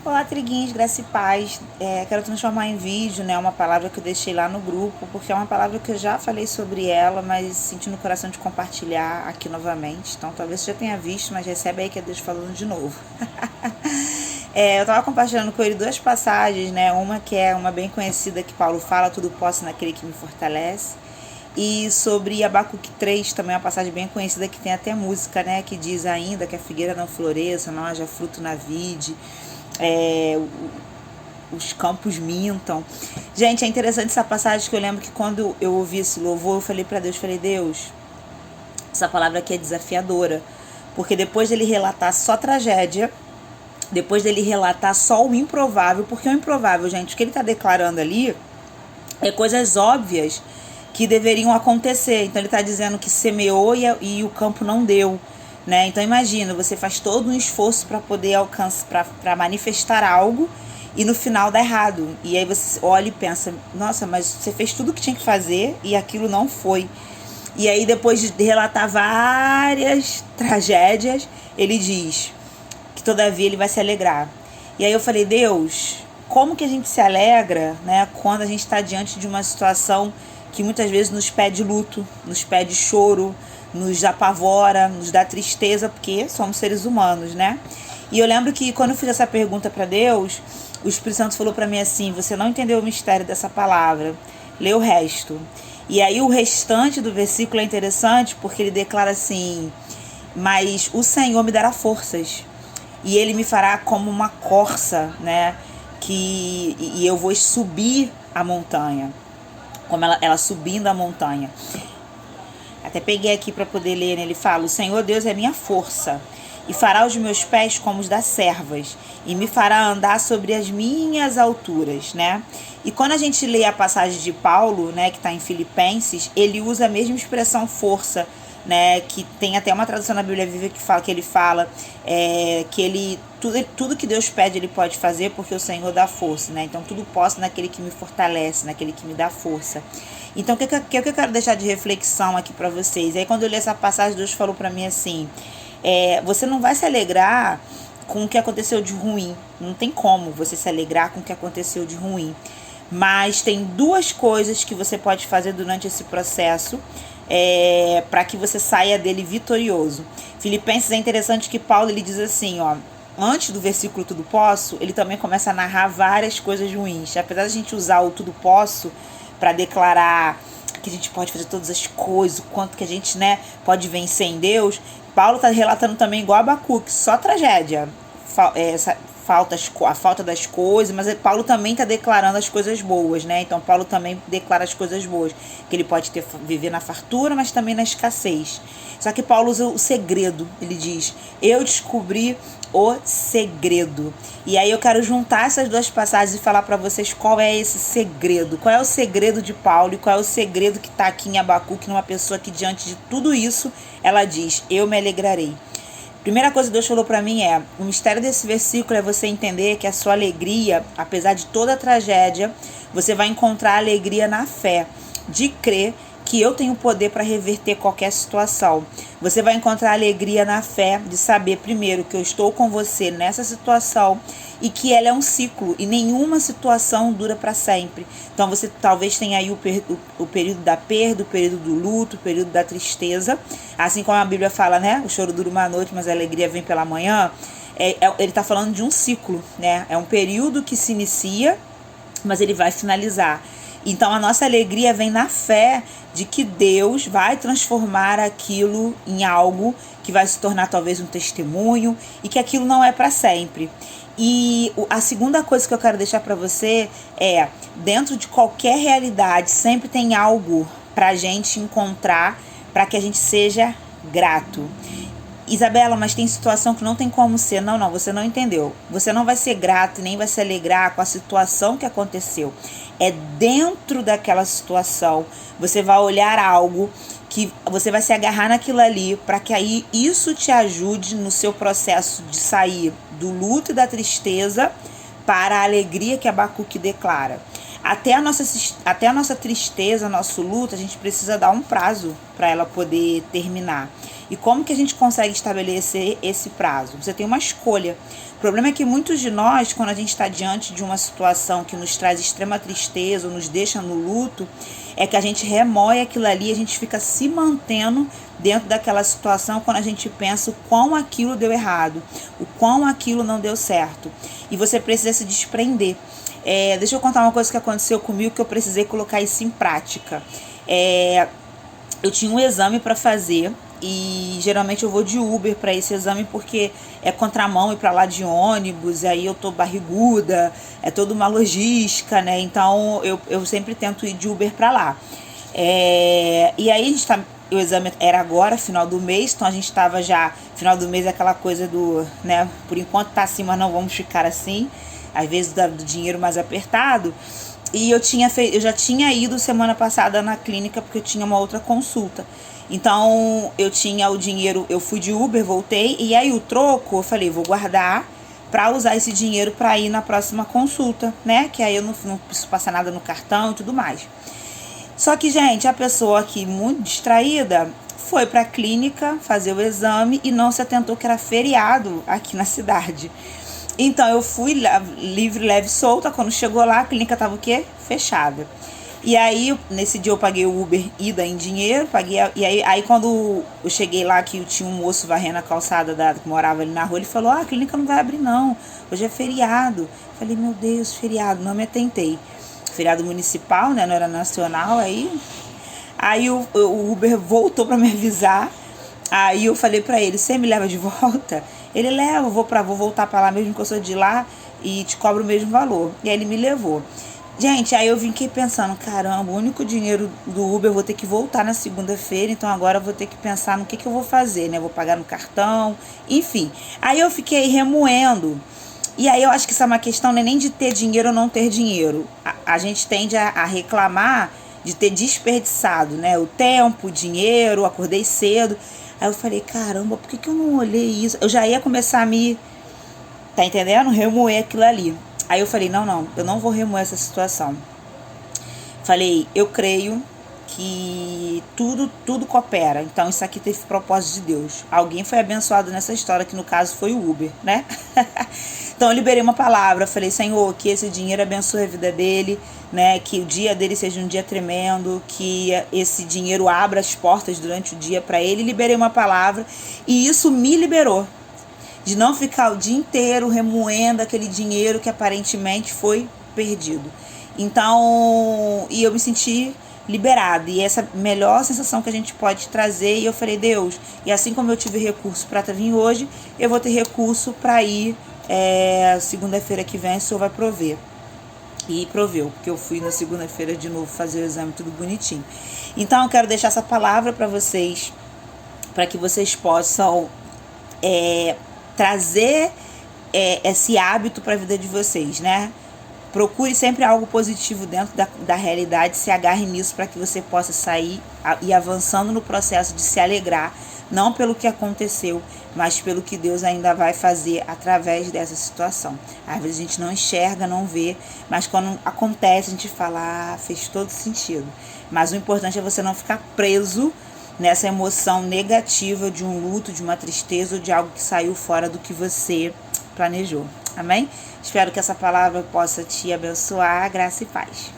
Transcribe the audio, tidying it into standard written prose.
Olá, triguinhos, graça e paz. Quero transformar em vídeo, né, uma palavra que eu deixei lá no grupo, porque é uma palavra que eu já falei sobre ela, mas senti no coração de compartilhar aqui novamente. Então, talvez você já tenha visto, mas recebe aí que é Deus falando de novo. Eu estava compartilhando com ele duas passagens, né? Uma que é uma bem conhecida que Paulo fala, tudo posso naquele que me fortalece. E sobre Abacuque 3, também é uma passagem bem conhecida que tem até música, né? Que diz ainda que a figueira não floresça, não haja fruto na vide, os campos mintam. Gente, é interessante essa passagem que eu lembro que quando eu ouvi esse louvor, eu falei para Deus, Deus, essa palavra aqui é desafiadora, porque depois dele relatar só tragédia, depois dele relatar só o improvável, porque o improvável, gente, o que ele está declarando ali é coisas óbvias que deveriam acontecer. Então ele está dizendo que semeou e o campo não deu, né? Então imagina, você faz todo um esforço para poder alcançar, para manifestar algo e no final dá errado. E aí você olha e pensa, nossa, mas você fez tudo o que tinha que fazer e aquilo não foi. E aí depois de relatar várias tragédias, ele diz que todavia ele vai se alegrar. E aí eu falei, Deus, como que a gente se alegra, né, quando a gente está diante de uma situação que muitas vezes nos pede luto, nos pede choro, nos apavora, nos dá tristeza, porque somos seres humanos, né? E eu lembro que quando eu fiz essa pergunta para Deus, o Espírito Santo falou para mim assim, você não entendeu o mistério dessa palavra, lê o resto. E aí o restante do versículo é interessante, porque ele declara assim, mas o Senhor me dará forças, e ele me fará como uma corça, né? E eu vou subir a montanha, como ela subindo a montanha. Até peguei aqui para poder ler, né? Ele fala, o Senhor Deus é minha força, e fará os meus pés como os das servas, e me fará andar sobre as minhas alturas, né? E quando a gente lê a passagem de Paulo, né, que está em Filipenses, ele usa a mesma expressão força, né, que tem até uma tradução na Bíblia Viva que ele fala que ele tudo que Deus pede ele pode fazer porque o Senhor dá força, né? Então tudo posso naquele que me fortalece, naquele que me dá força. Então o que eu quero deixar de reflexão aqui para vocês? Aí quando eu li essa passagem, Deus falou para mim assim, você não vai se alegrar com o que aconteceu de ruim, não tem como você se alegrar com o que aconteceu de ruim, mas tem duas coisas que você pode fazer durante esse processo para que você saia dele vitorioso. Filipenses é interessante que Paulo ele diz assim, ó, antes do versículo tudo posso, ele também começa a narrar várias coisas ruins. Apesar de a gente usar o tudo posso para declarar que a gente pode fazer todas as coisas, o quanto que a gente, né, pode vencer em Deus, Paulo está relatando também igual a Abacuque, só tragédia, a falta das coisas, mas Paulo também está declarando as coisas boas, né? Então Paulo também declara as coisas boas, que ele pode viver na fartura, mas também na escassez. Só que Paulo usa o segredo, ele diz, eu descobri o segredo. E aí eu quero juntar essas duas passagens e falar para vocês qual é esse segredo, qual é o segredo de Paulo e qual é o segredo que está aqui em Abacuque, numa pessoa que diante de tudo isso, ela diz, eu me alegrarei. Primeira coisa que Deus falou para mim o mistério desse versículo é você entender que a sua alegria, apesar de toda a tragédia, você vai encontrar alegria na fé, de crer que eu tenho poder para reverter qualquer situação. Você vai encontrar alegria na fé de saber, primeiro, que eu estou com você nessa situação e que ela é um ciclo e nenhuma situação dura para sempre. Então você talvez tenha aí o período da perda, o período do luto, o período da tristeza. Assim como a Bíblia fala, né? O choro dura uma noite, mas a alegria vem pela manhã. Ele está falando de um ciclo, né? É um período que se inicia, mas ele vai finalizar. Então a nossa alegria vem na fé de que Deus vai transformar aquilo em algo que vai se tornar talvez um testemunho e que aquilo não é para sempre. E a segunda coisa que eu quero deixar para você dentro de qualquer realidade sempre tem algo para a gente encontrar para que a gente seja grato. Isabela, mas tem situação que não tem como ser. Não, você não entendeu. Você não vai ser grato nem vai se alegrar com a situação que aconteceu. É dentro daquela situação. Você vai olhar algo que você vai se agarrar naquilo ali para que aí isso te ajude no seu processo de sair do luto e da tristeza para a alegria que Abacuque declara. até a nossa tristeza, nosso luto, a gente precisa dar um prazo para ela poder terminar. E como que a gente consegue estabelecer esse prazo? Você tem uma escolha. O problema é que muitos de nós, quando a gente está diante de uma situação que nos traz extrema tristeza ou nos deixa no luto, é que a gente remoe aquilo ali, a gente fica se mantendo dentro daquela situação quando a gente pensa o quão aquilo deu errado, o quão aquilo não deu certo. E você precisa se desprender. Deixa eu contar uma coisa que aconteceu comigo que eu precisei colocar isso em prática. Eu tinha um exame para fazer e geralmente eu vou de Uber para esse exame porque é contramão ir para lá de ônibus, e aí eu tô barriguda, é toda uma logística, né? Então eu sempre tento ir de Uber para lá. E aí o exame era agora, final do mês, então a gente estava já, final do mês é aquela coisa do, né, por enquanto tá assim, mas não vamos ficar assim, às vezes do dinheiro mais apertado. E eu já tinha ido semana passada na clínica porque eu tinha uma outra consulta. Então eu tinha o dinheiro, eu fui de Uber, voltei, e aí o troco eu falei, vou guardar para usar esse dinheiro para ir na próxima consulta, né? Que aí eu não preciso passar nada no cartão e tudo mais. Só que, gente, a pessoa aqui muito distraída foi para a clínica fazer o exame e não se atentou que era feriado aqui na cidade. Então eu fui livre, leve, solta. Quando chegou lá, a clínica tava o quê? Fechada. E aí, nesse dia eu paguei o Uber ida em dinheiro, paguei. E aí quando eu cheguei lá, que tinha um moço varrendo a calçada que morava ali na rua, ele falou, a clínica não vai abrir não, hoje é feriado. Falei, meu Deus, feriado, não me atentei. Feriado municipal, né, não era nacional, aí o Uber voltou para me avisar. Aí eu falei pra ele, você me leva de volta? Ele leva, vou voltar pra lá mesmo que eu sou de lá e te cobro o mesmo valor. E aí ele me levou. Gente, aí eu fiquei pensando, caramba, o único dinheiro do Uber eu vou ter que voltar na segunda-feira, então agora eu vou ter que pensar no que eu vou fazer, né? Eu vou pagar no cartão, enfim. Aí eu fiquei remoendo. E aí eu acho que isso é uma questão, né, nem de ter dinheiro ou não ter dinheiro. A gente tende a reclamar de ter desperdiçado, né? O tempo, o dinheiro, acordei cedo. Aí eu falei, caramba, por que eu não olhei isso? Eu já ia começar a tá entendendo? Remoer aquilo ali. Aí eu falei, não, eu não vou remoer essa situação. Falei, eu creio que tudo coopera. Então isso aqui teve propósito de Deus. Alguém foi abençoado nessa história, que no caso foi o Uber, né? Então eu liberei uma palavra, falei, Senhor, que esse dinheiro abençoe a vida dele, né? Que o dia dele seja um dia tremendo, que esse dinheiro abra as portas durante o dia para ele. Liberei uma palavra e isso me liberou de não ficar o dia inteiro remoendo aquele dinheiro que aparentemente foi perdido. Então, e eu me senti liberada, e essa melhor sensação que a gente pode trazer. E eu falei, Deus, e assim como eu tive recurso para vir hoje, eu vou ter recurso para ir segunda-feira que vem, o Senhor vai prover. E proveu, porque eu fui na segunda-feira de novo fazer o exame tudo bonitinho. Então eu quero deixar essa palavra para vocês, para que vocês possam trazer esse hábito para a vida de vocês, né? Procure sempre algo positivo dentro da realidade, se agarre nisso para que você possa sair e avançando no processo de se alegrar, não pelo que aconteceu, mas pelo que Deus ainda vai fazer através dessa situação. Às vezes a gente não enxerga, não vê, mas quando acontece a gente fala, fez todo sentido. Mas o importante é você não ficar preso nessa emoção negativa de um luto, de uma tristeza ou de algo que saiu fora do que você planejou. Amém? Espero que essa palavra possa te abençoar. Graça e paz.